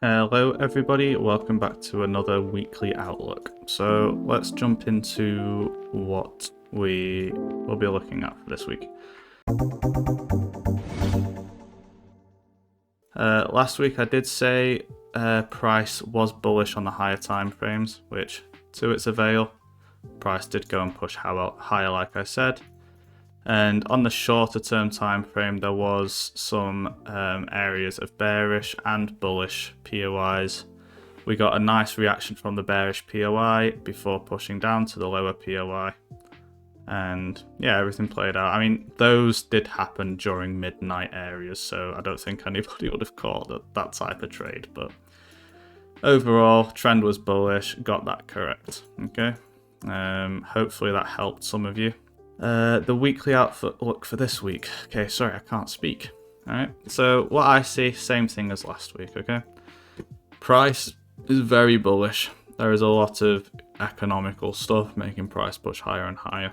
Hello everybody, welcome back to another weekly outlook. So let's jump into what we will be looking at for this week. Last week I did say price was bullish on the higher time frames, which to its avail, price did go and push higher like I said. And on the shorter term time frame, there was some areas of bearish and bullish POIs. We got a nice reaction from the bearish POI before pushing down to the lower POI. And yeah, everything played out. I mean, those did happen during midnight areas, so I don't think anybody would have caught that type of trade. But overall, trend was bullish, got that correct. Okay, hopefully that helped some of you. The weekly outlook for this week. Okay, sorry, I can't speak. Alright, so what I see, same thing as last week, okay? Price is very bullish. There is a lot of economical stuff making price push higher and higher.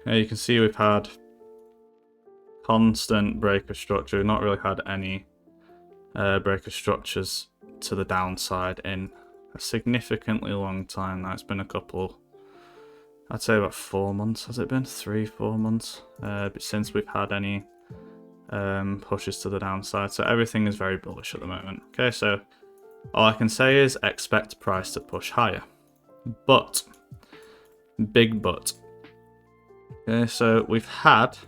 You can see we've had constant breaker structure. We've not really had any breaker structures to the downside in a significantly long time now. It's been a couple... I'd say about 4 months, has it been? 3-4 months since we've had any pushes to the downside. So everything is very bullish at the moment. Okay, so all I can say is expect price to push higher. But, big but. Okay, so we've had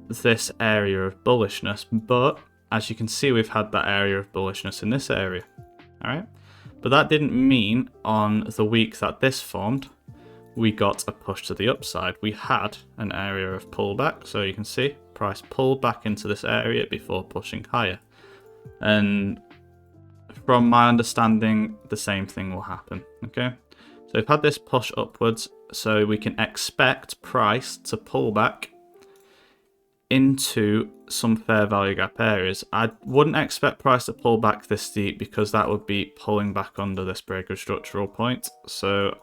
this area of bullishness, but as you can see, we've had that area of bullishness in this area. Alright? But that didn't mean on the week that this formed, we got a push to the upside. We had an area of pullback, so you can see price pulled back into this area before pushing higher. And from my understanding, the same thing will happen. Okay, so we've had this push upwards, so we can expect price to pull back into some fair value gap areas. I wouldn't expect price to pull back this deep because that would be pulling back under this breaker structural point. So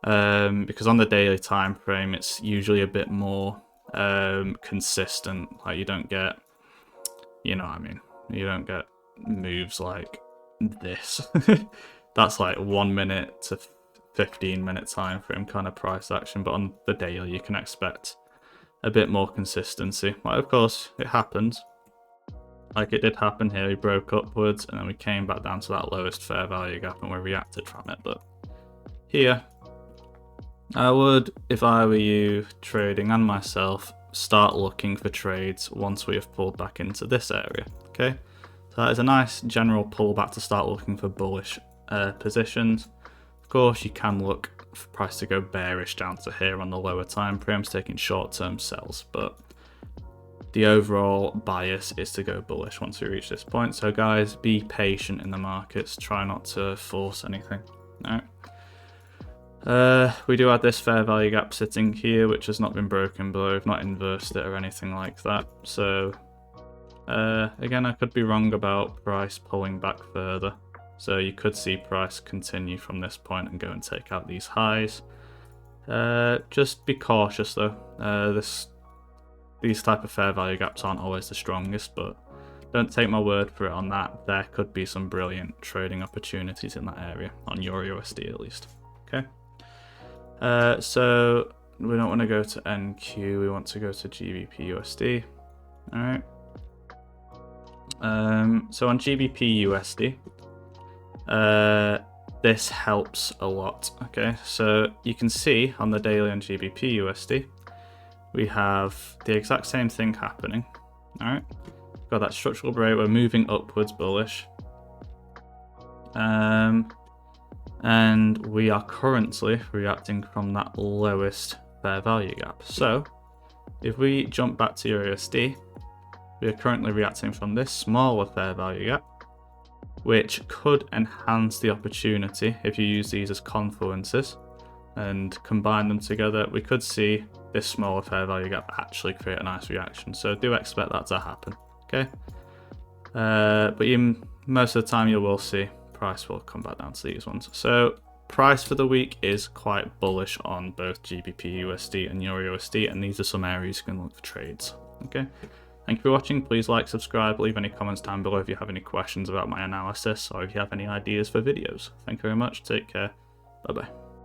because on the daily time frame it's usually a bit more consistent. Like you don't get, you know what I mean, you don't get moves like this. That's like 1 minute to 15 minute time frame kind of price action, but on the daily you can expect a bit more consistency. Like, of course it happens, like it did happen here. We broke upwards and then we came back down to that lowest fair value gap and we reacted from it. But here I would, if I were you trading and myself, start looking for trades once we have pulled back into this area. Okay, so that is a nice general pullback to start looking for bullish positions. Of course, you can look for price to go bearish down to here on the lower time frames, taking short-term sells, but the overall bias is to go bullish once we reach this point. So guys, be patient in the markets, try not to force anything. All right. We do have this fair value gap sitting here, which has not been broken below. We've not inversed it or anything like that. So, again, I could be wrong about price pulling back further. So you could see price continue from this point and go and take out these highs. Just be cautious though. These type of fair value gaps aren't always the strongest, but don't take my word for it on that. There could be some brilliant trading opportunities in that area, on your USD at least. Okay. So we don't want to go to NQ, we want to go to GBP USD. Alright. So on GBP USD, this helps a lot. Okay, so you can see on the daily on GBP USD, we have the exact same thing happening. Alright, got that structural break, we're moving upwards bullish. And we are currently reacting from that lowest fair value gap. So if we jump back to your USD, we are currently reacting from this smaller fair value gap, which could enhance the opportunity if you use these as confluences and combine them together. We could see this smaller fair value gap actually create a nice reaction. So do expect that to happen. Okay, but most of the time you will see price will come back down to these ones. So price for the week is quite bullish on both GBP USD and Euro USD, and these are some areas you can look for trades. Okay, Thank you for watching. Please like, subscribe, leave any comments down below if you have any questions about my analysis or if you have any ideas for videos. Thank you very much. Take care. Bye bye.